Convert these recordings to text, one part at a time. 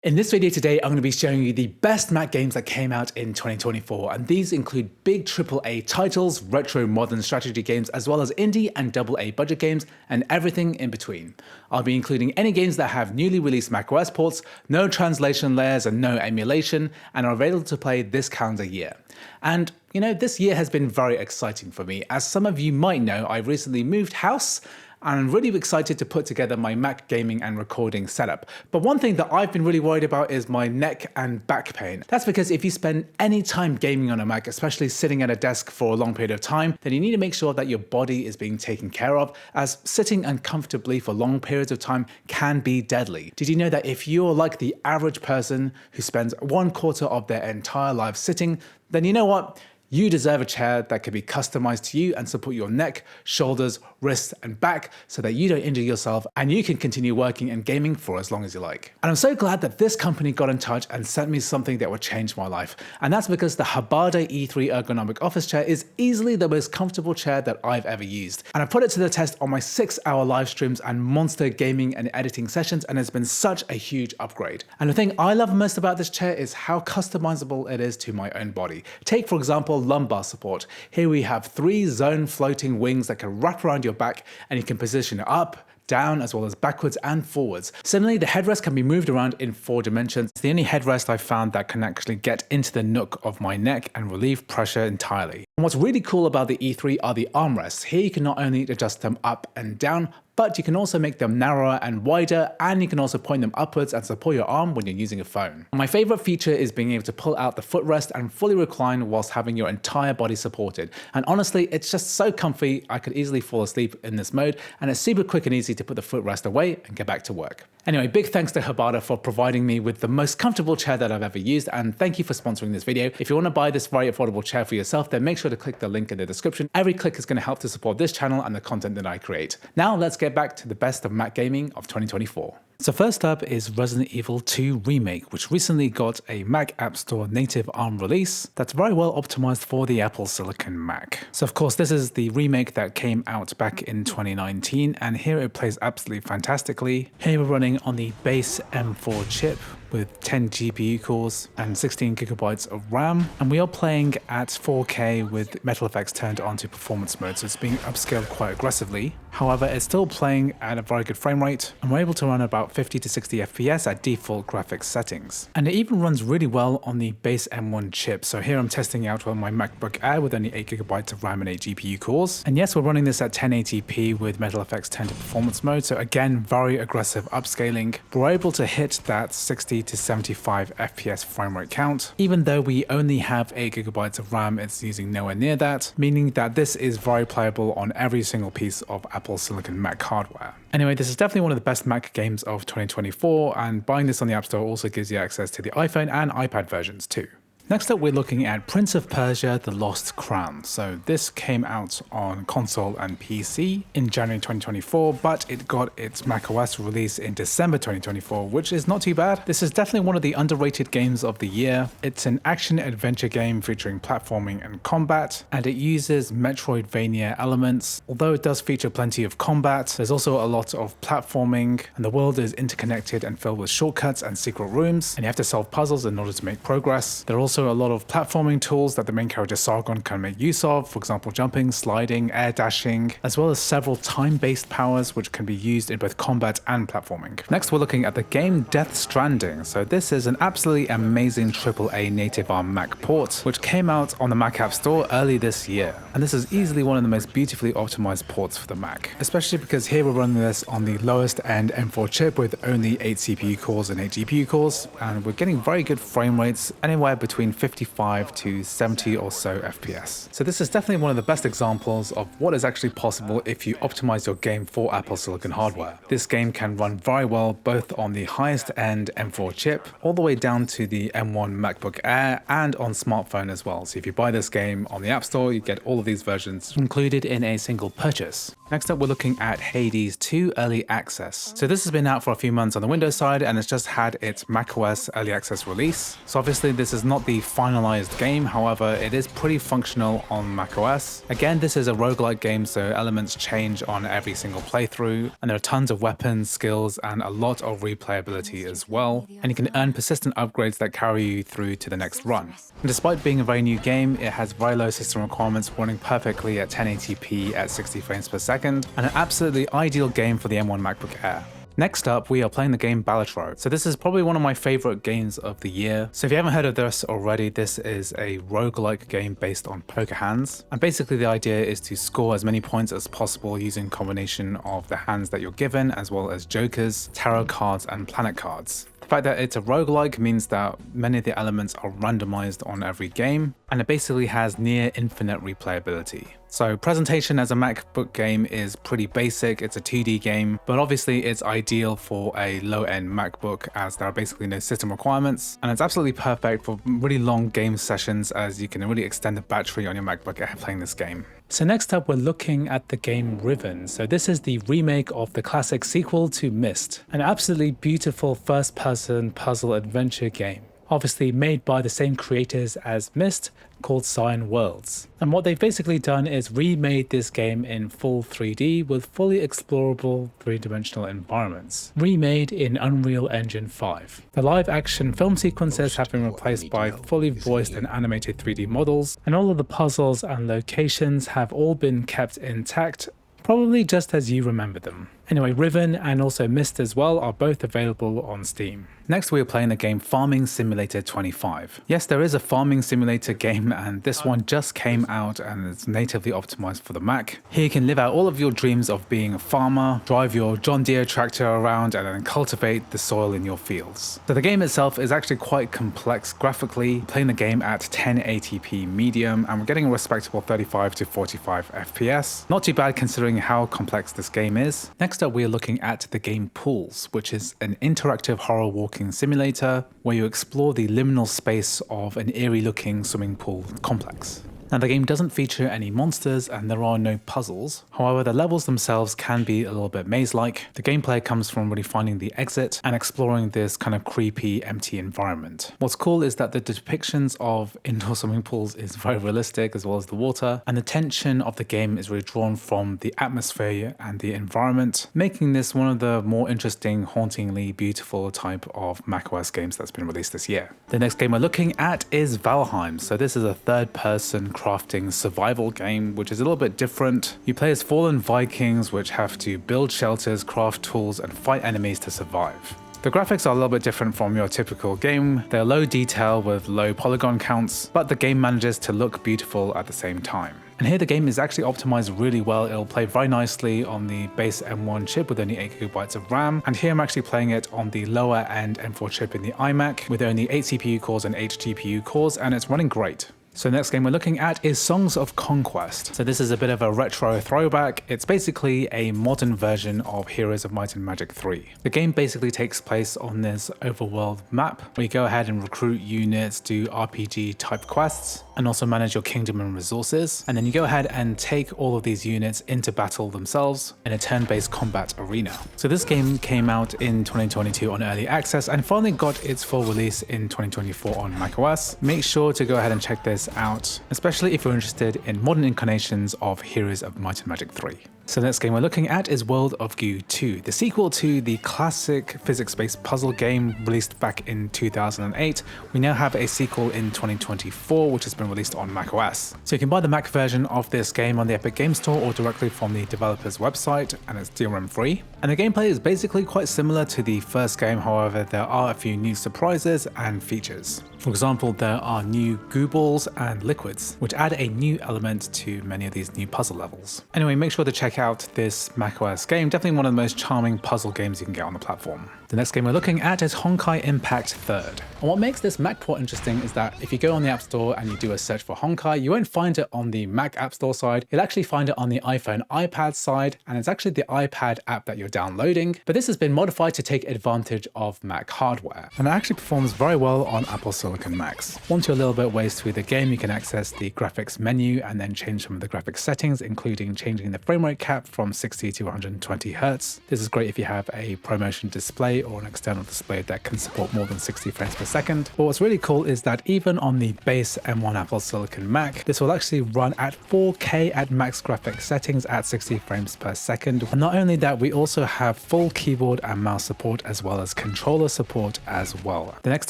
In this video today, I'm going to be showing you the best Mac games that came out in 2024, and these include big AAA titles, retro modern strategy games, as well as indie and AA budget games, and everything in between. I'll be including any games that have newly released macOS ports, no translation layers and no emulation, and are available to play this calendar year. And you know, this year has been very exciting for me. As some of you might know, I recently moved house, and I'm really excited to put together my Mac gaming and recording setup. But one thing that I've been really worried about is my neck and back pain. That's because if you spend any time gaming on a Mac, especially sitting at a desk for a long period of time, then you need to make sure that your body is being taken care of, as sitting uncomfortably for long periods of time can be deadly. Did you know that if you're like the average person who spends 1/4 of their entire life sitting, then you know what? You deserve a chair that can be customized to you and support your neck, shoulders, wrists, and back so that you don't injure yourself and you can continue working and gaming for as long as you like. And I'm so glad that this company got in touch and sent me something that would change my life. And that's because the Hbada E3 Ergonomic office chair is easily the most comfortable chair that I've ever used. And I put it to the test on my 6-hour live streams and monster gaming and editing sessions, and it's been such a huge upgrade. And the thing I love most about this chair is how customizable it is to my own body. Take, for example, lumbar support. Here we have 3 zone floating wings that can wrap around your back, and you can position it up, down, as well as backwards and forwards. Similarly, the headrest can be moved around in 4 dimensions. It's the only headrest I've found that can actually get into the nook of my neck and relieve pressure entirely. And what's really cool about the E3 are the armrests. Here you can not only adjust them up and down, but you can also make them narrower and wider, and you can also point them upwards and support your arm when you're using a phone. My favorite feature is being able to pull out the footrest and fully recline whilst having your entire body supported. And honestly, it's just so comfy, I could easily fall asleep in this mode, and it's super quick and easy to put the footrest away and get back to work. Anyway, big thanks to Hbada for providing me with the most comfortable chair that I've ever used, and thank you for sponsoring this video. If you want to buy this very affordable chair for yourself, then make sure to click the link in the description. Every click is going to help to support this channel and the content that I create. Now let's get back to the best of Mac gaming of 2024. So first up is Resident Evil 2 Remake, which recently got a Mac App Store native ARM release that's very well optimized for the Apple Silicon Mac. So of course this is the remake that came out back in 2019, and here it plays absolutely fantastically. Here we're running on the base M4 chip with 10 GPU cores and 16 gigabytes of RAM, and we are playing at 4K with Metal Effects turned on to performance mode, so it's being upscaled quite aggressively. However, it's still playing at a very good frame rate, and we're able to run about 50 to 60 FPS at default graphics settings. And it even runs really well on the base M1 chip, so here I'm testing out on my MacBook Air with only 8 gigabytes of RAM and 8 GPU cores. And yes, we're running this at 1080p with Metal Effects turned to performance mode, so again, very aggressive upscaling. But we're able to hit that 60 to 75 FPS frame rate count. Even though we only have 8 gigabytes of RAM, it's using nowhere near that, meaning that this is very playable on every single piece of Apple Silicon Mac hardware. Anyway, this is definitely one of the best Mac games of 2024, and buying this on the App Store also gives you access to the iPhone and iPad versions too. Next up, we're looking at Prince of Persia: The Lost Crown. So this came out on console and PC in January 2024, but it got its macOS release in December 2024, which is not too bad. This is definitely one of the underrated games of the year. It's an action-adventure game featuring platforming and combat, and it uses Metroidvania elements. Although it does feature plenty of combat, there's also a lot of platforming, and the world is interconnected and filled with shortcuts and secret rooms, and you have to solve puzzles in order to make progress. There are also a lot of platforming tools that the main character Sargon can make use of, for example jumping, sliding, air dashing, as well as several time-based powers which can be used in both combat and platforming. Next, we're looking at the game Death Stranding. So this is an absolutely amazing AAA native ARM Mac port which came out on the Mac App Store early this year, and this is easily one of the most beautifully optimized ports for the Mac, especially because here we're running this on the lowest end M4 chip with only 8 CPU cores and 8 GPU cores, and we're getting very good frame rates, anywhere between 55 to 70 or so FPS. So this is definitely one of the best examples of what is actually possible if you optimize your game for Apple Silicon hardware. This game can run very well both on the highest end M4 chip all the way down to the M1 MacBook Air and on smartphone as well. So if you buy this game on the App Store, you get all of these versions included in a single purchase. Next up, we're looking at Hades 2 Early Access. So this has been out for a few months on the Windows side, and it's just had its macOS Early Access release. So obviously this is not the finalized game, however, it is pretty functional on macOS. Again, this is a roguelike game, so elements change on every single playthrough, and there are tons of weapons, skills, and a lot of replayability as well. And you can earn persistent upgrades that carry you through to the next run. And despite being a very new game, it has very low system requirements, running perfectly at 1080p at 60 frames per second, and an absolutely ideal game for the M1 MacBook Air. Next up, we are playing the game Balatro. So this is probably one of my favorite games of the year. So if you haven't heard of this already, this is a roguelike game based on poker hands. And basically the idea is to score as many points as possible using a combination of the hands that you're given, as well as jokers, tarot cards, and planet cards. The fact that it's a roguelike means that many of the elements are randomized on every game, and it basically has near infinite replayability. So presentation as a MacBook game is pretty basic, it's a 2D game, but obviously it's ideal for a low-end MacBook as there are basically no system requirements, and it's absolutely perfect for really long game sessions as you can really extend the battery on your MacBook Air playing this game. So next up, we're looking at the game Riven. So this is the remake of the classic sequel to Myst, an absolutely beautiful first-person puzzle adventure game, obviously made by the same creators as Myst, called Cyan Worlds. And what they've basically done is remade this game in full 3D with fully explorable three-dimensional environments, remade in Unreal Engine 5. The live-action film sequences have been replaced by fully voiced and animated 3D models, and all of the puzzles and locations have all been kept intact, probably just as you remember them. Anyway, Riven and also Myst as well are both available on Steam. Next, we are playing the game Farming Simulator 25. Yes, there is a farming simulator game, and this one just came out and it's natively optimized for the Mac. Here you can live out all of your dreams of being a farmer, drive your John Deere tractor around, and then cultivate the soil in your fields. So the game itself is actually quite complex graphically, playing the game at 1080p medium, and we're getting a respectable 35 to 45 FPS. Not too bad considering how complex this game is. Next up, we are looking at the game Pools, which is an interactive horror walking simulator where you explore the liminal space of an eerie looking swimming pool complex. Now the game doesn't feature any monsters and there are no puzzles, however the levels themselves can be a little bit maze-like. The gameplay comes from really finding the exit and exploring this kind of creepy, empty environment. What's cool is that the depictions of indoor swimming pools is very realistic, as well as the water, and the tension of the game is really drawn from the atmosphere and the environment, making this one of the more interesting, hauntingly beautiful type of macOS games that's been released this year. The next game we're looking at is Valheim. So this is a third-person crafting survival game, which is a little bit different. You play as fallen Vikings, which have to build shelters, craft tools, and fight enemies to survive. The graphics are a little bit different from your typical game. They're low detail with low polygon counts, but the game manages to look beautiful at the same time. And here the game is actually optimized really well. It'll play very nicely on the base M1 chip with only 8GB of RAM. And here I'm actually playing it on the lower end M4 chip in the iMac with only 8 CPU cores and 8 GPU cores, and it's running great. So the next game we're looking at is Songs of Conquest. So this is a bit of a retro throwback. It's basically a modern version of Heroes of Might and Magic 3. The game basically takes place on this overworld map where you go ahead and recruit units, do RPG type quests, and also manage your kingdom and resources. And then you go ahead and take all of these units into battle themselves in a turn-based combat arena. So this game came out in 2022 on early access and finally got its full release in 2024 on macOS. Make sure to go ahead and check this out, especially if you're interested in modern incarnations of Heroes of Might and Magic 3. So the next game we're looking at is World of Goo 2, the sequel to the classic physics-based puzzle game released back in 2008. We now have a sequel in 2024, which has been released on macOS. So you can buy the Mac version of this game on the Epic Games Store or directly from the developer's website, and it's DRM free. And the gameplay is basically quite similar to the first game, however there are a few new surprises and features. For example, there are new goo balls and liquids, which add a new element to many of these new puzzle levels. Anyway, make sure to check out this macOS game, definitely one of the most charming puzzle games you can get on the platform. The next game we're looking at is Honkai Impact 3rd. And what makes this Mac port interesting is that if you go on the App Store and you do a search for Honkai, you won't find it on the Mac App Store side. You'll actually find it on the iPhone, iPad side, and it's actually the iPad app that you're downloading. But this has been modified to take advantage of Mac hardware, and it actually performs very well on Apple Silicon Macs. Once you're a little bit ways through the game, you can access the graphics menu and then change some of the graphics settings, including changing the frame rate cap from 60 to 120 Hz. This is great if you have a ProMotion display or an external display that can support more than 60 frames per second. But what's really cool is that even on the base M1 Apple Silicon Mac, this will actually run at 4K at max graphics settings at 60 frames per second. And not only that, we also have full keyboard and mouse support as well as controller support as well. The next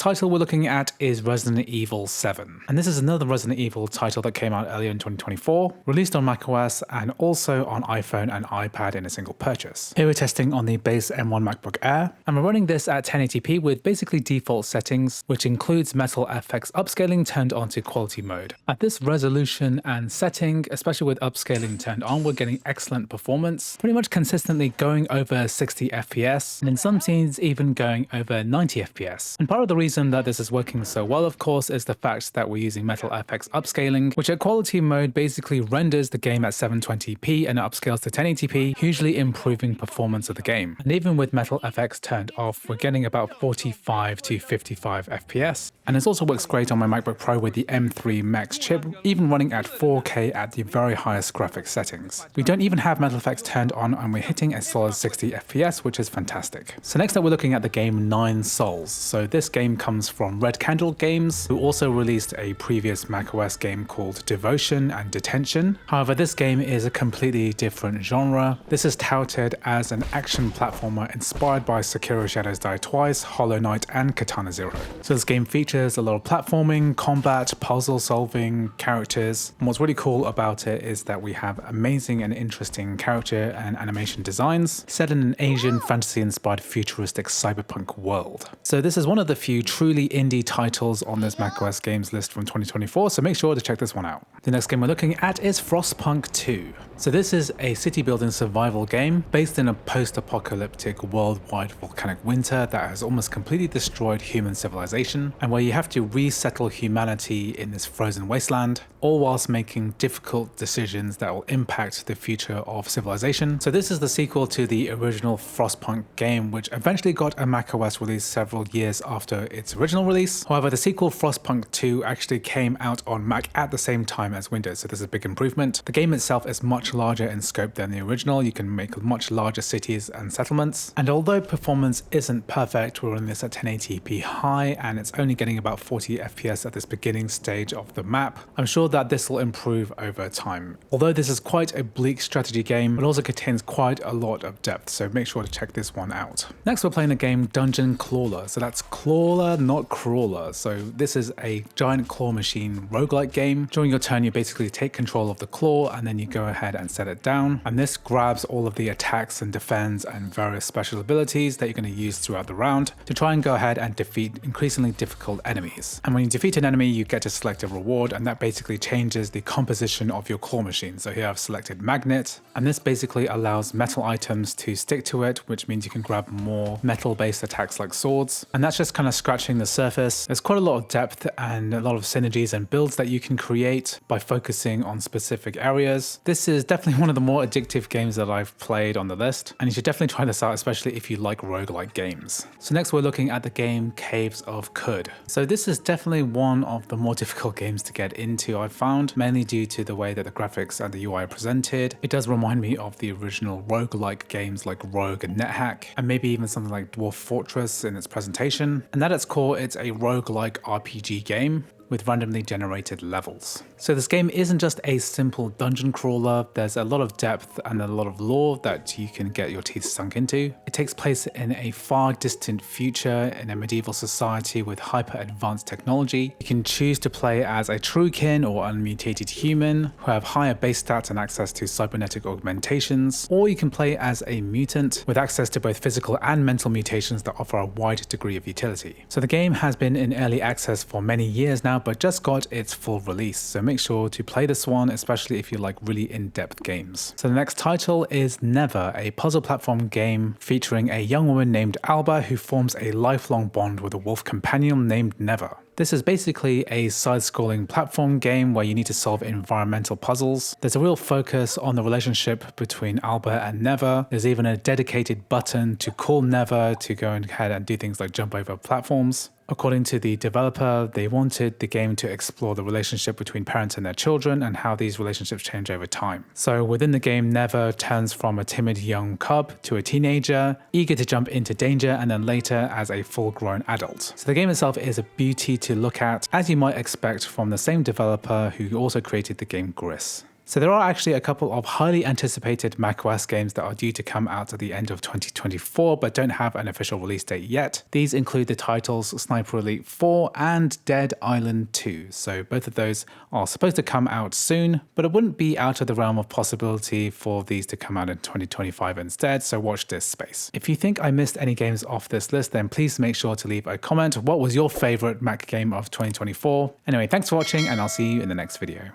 title we're looking at is Resident Evil 7. And this is another Resident Evil title that came out earlier in 2024, released on macOS and also on iPhone and iPad in a single purchase. Here we're testing on the base M1 MacBook Air, and we're running this at 1080p with basically default settings, which includes Metal FX upscaling turned on to quality mode. At this resolution and setting, especially with upscaling turned on, we're getting excellent performance, pretty much consistently going over 60 FPS, and in some scenes even going over 90 FPS. And part of the reason that this is working so well, of course, is the fact that we're using Metal FX upscaling, which at quality mode basically renders the game at 720p and upscales to 1080p, hugely improving performance of the game. And even with Metal FX turned off, we're getting about 45 to 55 FPS. And this also works great on my MacBook Pro with the M3 Max chip, even running at 4K at the very highest graphics settings. We don't even have Metal FX turned on and we're hitting a solid 60 FPS, which is fantastic. So next up we're looking at the game Nine Souls. So this game comes from Red Candle Games, who also released a previous macOS game called Devotion and Detention. However, this game is a completely different genre. This is touted as an action platformer inspired by Sekiro Shadows Die Twice, Hollow Knight, and Katana Zero. So this game features a lot of platforming, combat, puzzle solving, characters. And what's really cool about it is that we have amazing and interesting character and animation designs set in an Asian fantasy-inspired futuristic cyberpunk world. So this is one of the few truly indie titles on this macOS games list from 2024, so make sure to check this one out. The next game we're looking at is Frostpunk 2. So this is a city building survival game based in a post-apocalyptic worldwide volcanic winter that has almost completely destroyed human civilization, and where you have to resettle humanity in this frozen wasteland, all whilst making difficult decisions that will impact the future of civilization. So this is the sequel to the original Frostpunk game, which eventually got a macOS release several years after its original release. However, the sequel Frostpunk 2 actually came out on Mac at the same time as Windows, so this is a big improvement. The game itself is much larger in scope than the original. You can make much larger cities and settlements. And although performance isn't perfect, we're running this at 1080p high, and it's only getting about 40 FPS at this beginning stage of the map. I'm sure that this will improve over time. Although this is quite a bleak strategy game, it also contains quite a lot of depth, so make sure to check this one out. Next we're playing the game Dungeon Clawler. So that's Clawler, not Crawler. So this is a giant claw machine roguelike game. During your turn you basically take control of the claw and then you go ahead and set it down. And this grabs all of the attacks and defense and various special abilities that you're going to use throughout the round to try and go ahead and defeat increasingly difficult enemies. And when you defeat an enemy you get to select a reward, and that basically changes the composition of your claw machine. So here I've selected magnet, and this basically allows metal items to stick to it, which means you can grab more metal based attacks like swords. And that's just kind of scratching the surface. There's quite a lot of depth and a lot of synergies and builds that you can create by focusing on specific areas. This is definitely one of the more addictive games that I've played on the list, and you should definitely try this out, especially if you like roguelike games. So next we're looking at the game Caves of Khud. So this is definitely one of the more difficult games to get into, I've found, mainly due to the way that the graphics and the UI are presented. It does remind me of the original roguelike games like Rogue and NetHack, and maybe even something like Dwarf Fortress in its presentation. And at its core, it's a roguelike RPG game with randomly generated levels. So this game isn't just a simple dungeon crawler. There's a lot of depth and a lot of lore that you can get your teeth sunk into. It takes place in a far distant future in a medieval society with hyper advanced technology. You can choose to play as a truekin or unmutated human who have higher base stats and access to cybernetic augmentations, or you can play as a mutant with access to both physical and mental mutations that offer a wide degree of utility. So the game has been in early access for many years now, but just got its full release, so make sure to play this one, especially if you like really in-depth games. So the next title is Neva, a puzzle platform game featuring featuring a young woman named Alba who forms a lifelong bond with a wolf companion named Neva. This is basically a side-scrolling platform game where you need to solve environmental puzzles. There's a real focus on the relationship between Alba and Neva. There's even a dedicated button to call Neva to go ahead and do things like jump over platforms. According to the developer, they wanted the game to explore the relationship between parents and their children and how these relationships change over time. So within the game, Neva turns from a timid young cub to a teenager, eager to jump into danger, and then later as a full-grown adult. So the game itself is a beauty to look at, as you might expect from the same developer who also created the game Gris. So there are actually a couple of highly anticipated macOS games that are due to come out at the end of 2024 but don't have an official release date yet. These include the titles Sniper Elite 4 and Dead Island 2. So both of those are supposed to come out soon, but it wouldn't be out of the realm of possibility for these to come out in 2025 instead, so watch this space. If you think I missed any games off this list, then please make sure to leave a comment. What was your favorite Mac game of 2024? Anyway, thanks for watching and I'll see you in the next video.